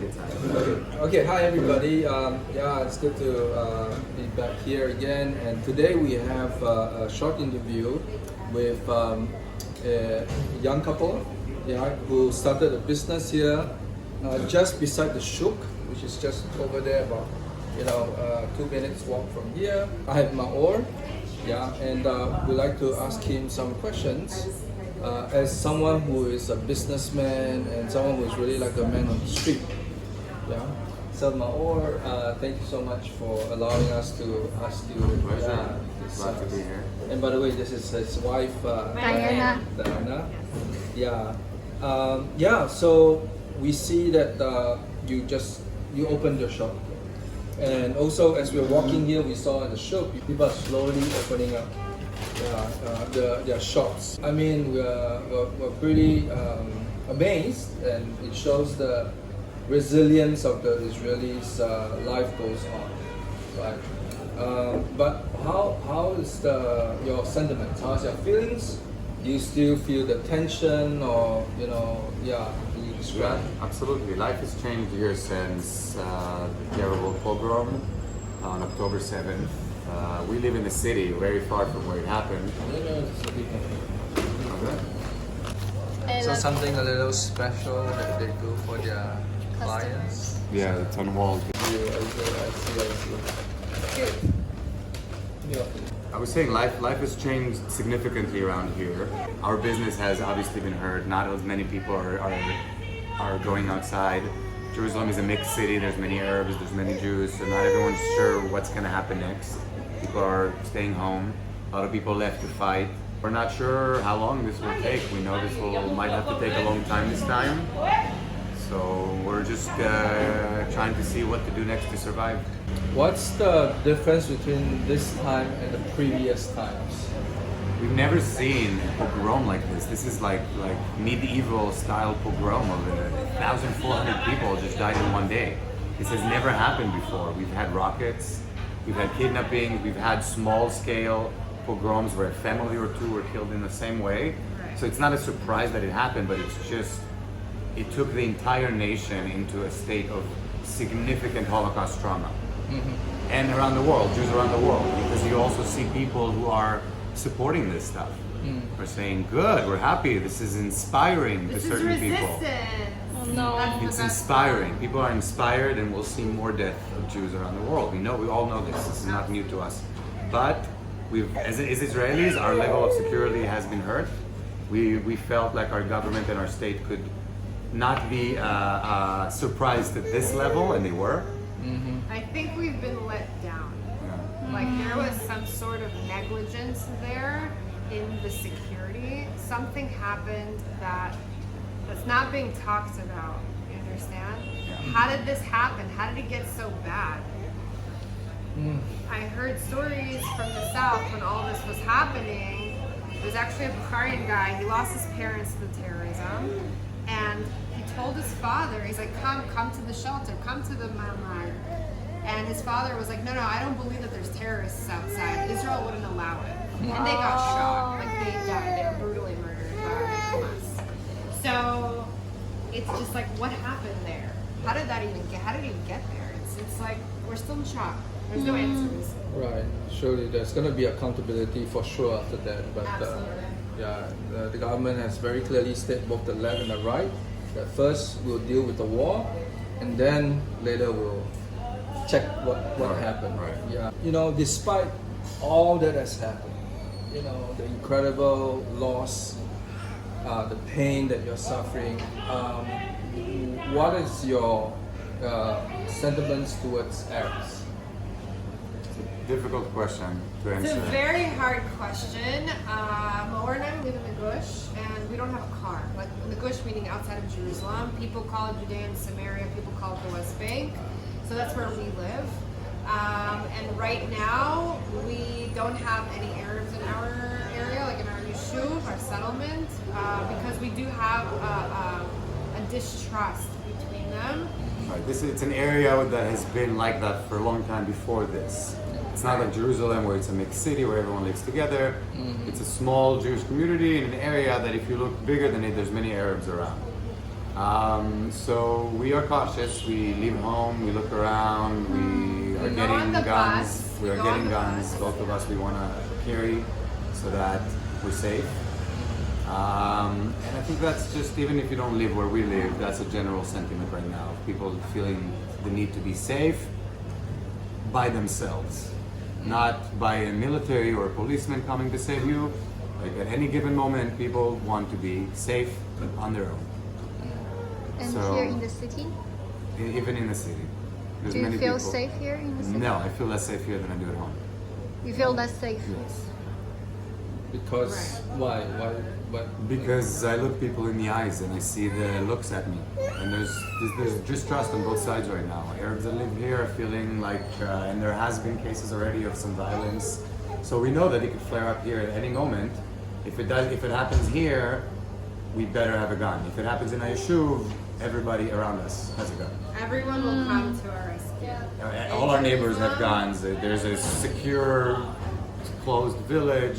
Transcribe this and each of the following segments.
good time. Okay, hi everybody. Yeah, it's good to be back here again. And today we have a short interview with a young couple, yeah, who started a business here just beside the Shuk, which is just over there, about 2 minutes walk from here. I have Maor, yeah, and we'd like to ask him some questions. As someone who is a businessman and someone who is really like a man on the street, yeah. So Maor, thank you so much for allowing us to ask you. Pleasure. Glad to be here. And by the way, this is his wife, Diana. Diana. Yeah. Yeah. So we see that you opened your shop, and also as we were walking here, we saw in the shop people are slowly opening up their shops. I mean, we're pretty amazed, and it shows the resilience of the Israelis' life goes on, right? But how is your sentiments? How's your feelings? Do you still feel the tension, or can you describe? Yeah, absolutely. Life has changed here since the terrible pogrom on October 7th. We live in the city, very far from where it happened. Okay. So something a little special that they do for their clients. Yeah, it's on walls. I see. Yeah. I was saying life has changed significantly around here. Our business has obviously been hurt. Not as many people are going outside. Jerusalem is a mixed city. There's many Arabs, there's many Jews, so not everyone's sure what's going to happen next. People are staying home. A lot of people left to fight. We're not sure how long this will take. We know this might have to take a long time this time. So we're just trying to see what to do next to survive. What's the difference between this time and the previous times? We've never seen a pogrom like this. This is like medieval style pogrom of 1,400 people just died in one day. This has never happened before. We've had rockets, we've had kidnapping, we've had small scale pogroms where a family or two were killed in the same way. So it's not a surprise that it happened, but it took the entire nation into a state of significant Holocaust trauma. Mm-hmm. And around the world, Jews around the world, because you also see people who are supporting this stuff. We're saying, good, we're happy, this is inspiring to certain people. Oh no. It's inspiring. People are inspired, and we'll see more death of Jews around the world. We all know this. This is not new to us. But as Israelis, our level of security has been hurt. We felt like our government and our state could not be surprised at this level, and they were. Mm-hmm. I think we've been let down. Yeah. Like there was some sort of negligence there in the security. Something happened that's not being talked about. You understand? Yeah. How did this happen? How did it get so bad? I heard stories from the south when all this was happening. There's actually a Bukharian guy. He lost his parents to the terrorism, and he told his father, he's like, come to the shelter, come to the Mamad. And his father was like, no, I don't believe that there's terrorists outside. Israel wouldn't allow it. And they got shot, like they died, they were brutally murdered by Hamas. So it's just like, what happened there? How did it even get there? It's like, we're still in shock. There's no answers. Right. Surely there's going to be accountability for sure after that. But Absolutely. the government has very clearly stated, both the left and the right, that first we'll deal with the war, and then later we'll check what happened. Right. Yeah. Despite all that has happened, the incredible loss, the pain that you're suffering, what is your sentiments towards Arabs? Difficult question to answer. It's a very hard question. Maor and I live in the Gush, and we don't have a car. Like in the Gush, meaning outside of Jerusalem. People call it Judea and Samaria. People call it the West Bank. So that's where we live. And right now, we don't have any Arabs in our area, like in our Yishuv, our settlement, because we do have a distrust between them. Right. It's an area that has been like that for a long time before this. It's not like Jerusalem where it's a mixed city where everyone lives together. Mm-hmm. It's a small Jewish community in an area that if you look bigger than it, there's many Arabs around. So we are cautious. We leave home. We look around. We are go on getting the guns. bus. We are Go on getting the guns. bus. Both of us. We want to carry so that we're safe. And I think that's just, even if you don't live where we live, that's a general sentiment right now. People feeling the need to be safe by themselves, not by a military or a policeman coming to save you. Like at any given moment, people want to be safe on their own. And So- here in the city, Even in the city. There's do you many feel people. safe here in the city? No, I feel less safe here than I do at home. You feel less safe? Yes. Because why? Because I look people in the eyes and I see the looks at me, and there's distrust on both sides right now. Arabs that live here are feeling like, and there has been cases already of some violence. So we know that it could flare up here at any moment. If it happens here, we better have a gun. If it happens in Ayeshuv, everybody around us has a gun. Everyone will come to our rescue. All our neighbors have guns. There's a secure, closed village.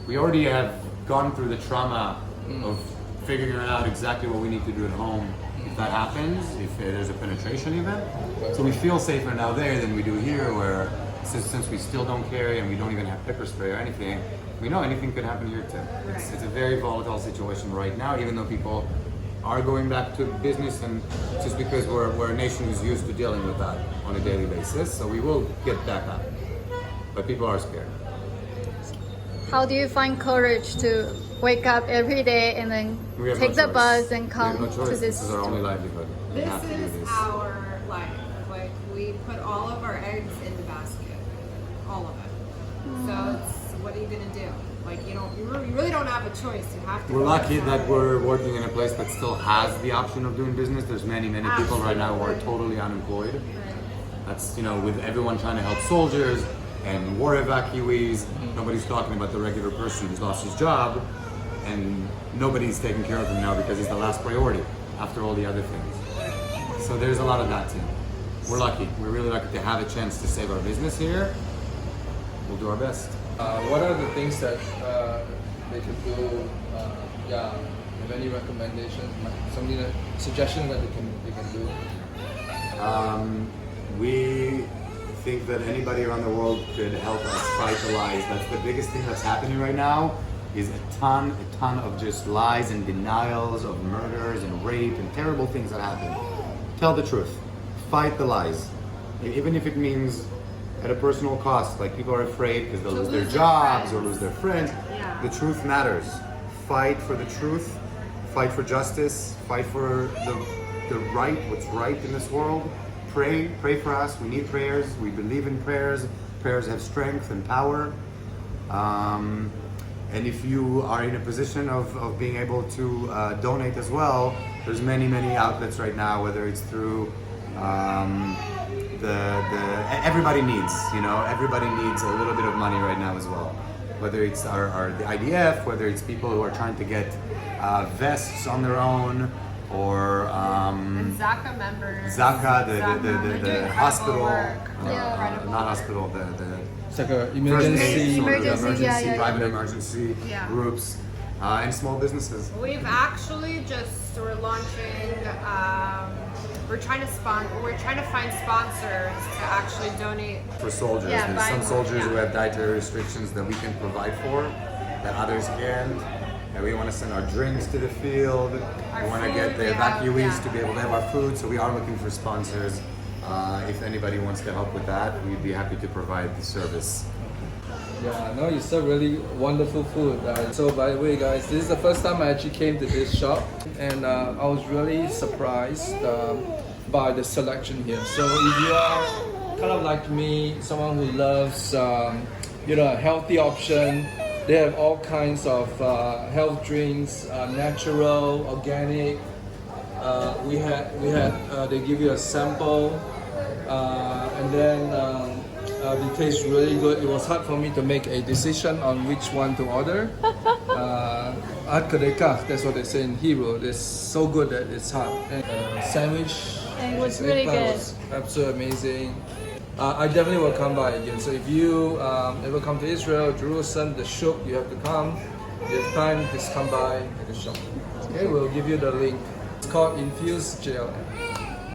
We already have gone through the trauma of figuring out exactly what we need to do at home if that happens, if there's a penetration even. So we feel safer now there than we do here, where since we still don't carry and we don't even have pepper spray or anything, we know anything could happen here too. It's a very volatile situation right now, even though people are going back to business, and just because we're a nation who's used to dealing with that on a daily basis, so we will get back up. But people are scared. How do you find courage to wake up every day and then We have take no the choice. bus and We come have no choice. to this? This is our only livelihood. We This have to do is this. our life. Like, we put all of our eggs in the basket. All of it. So it's, what are you gonna do? Like, you really don't have a choice. You have to. We're go lucky outside. that we're working in a place that still has the option of doing business. There's many people right now who are totally unemployed. That's, with everyone trying to help soldiers and war evacuees. Nobody's talking about the regular person who's lost his job, and nobody's taking care of him now because he's the last priority after all the other things. So there's a lot of that too. We're lucky. We're really lucky to have a chance to save our business here. We'll do our best. What are the things that they could do? Have any recommendations? Suggestions that they can do? We think that anybody around the world could help us fight the lies. That's the biggest thing that's happening right now, is a ton of just lies and denials of murders and rape and terrible things that happen. Tell the truth. Fight the lies. Even if it means at a personal cost, like people are afraid because they'll lose their jobs or lose their friends. Yeah. The truth matters. Fight for the truth. Fight for justice. Fight for the right, what's right in this world. Pray for us. We need prayers. We believe in prayers. Prayers have strength and power. And if you are in a position of being able to donate as well, there's many outlets right now, whether it's through everybody needs, everybody needs a little bit of money right now as well. Whether it's the IDF, whether it's people who are trying to get vests on their own, or And Zaka members. Zaka, They're the doing hospital, incredible not hospital, the It's like an first emergency. aid, sort of Emergency, yeah. private emergency Yeah. groups, and small businesses. We've actually we're launching. We're trying to find sponsors to actually donate. For soldiers. Yeah, There's some buy- soldiers who yeah. have dietary restrictions that we can provide for, that others can't. And we want to send our drinks to the field. Our We want to food, get the we have- evacuees yeah. to be able to have our food. So we are looking for sponsors. If anybody wants to help with that, we'd be happy to provide the service. Yeah, no, you serve really wonderful food. So by the way, guys, this is the first time I actually came to this shop, and I was really surprised by the selection here. So if you are kind of like me, someone who loves a healthy option, they have all kinds of health drinks, natural, organic. We had they give you a sample, and then. It tastes really good. It was hard for me to make a decision on which one to order. Ad kadekach, that's what they say in Hebrew. It's so good that it's hard. And sandwich. And it was this really eggplant good. was absolutely amazing. I definitely will come by again. So if you ever come to Israel, Jerusalem, the shuk, you have to come. If you have time, just come by at the shop. Okay, we'll give you the link. called infused gel.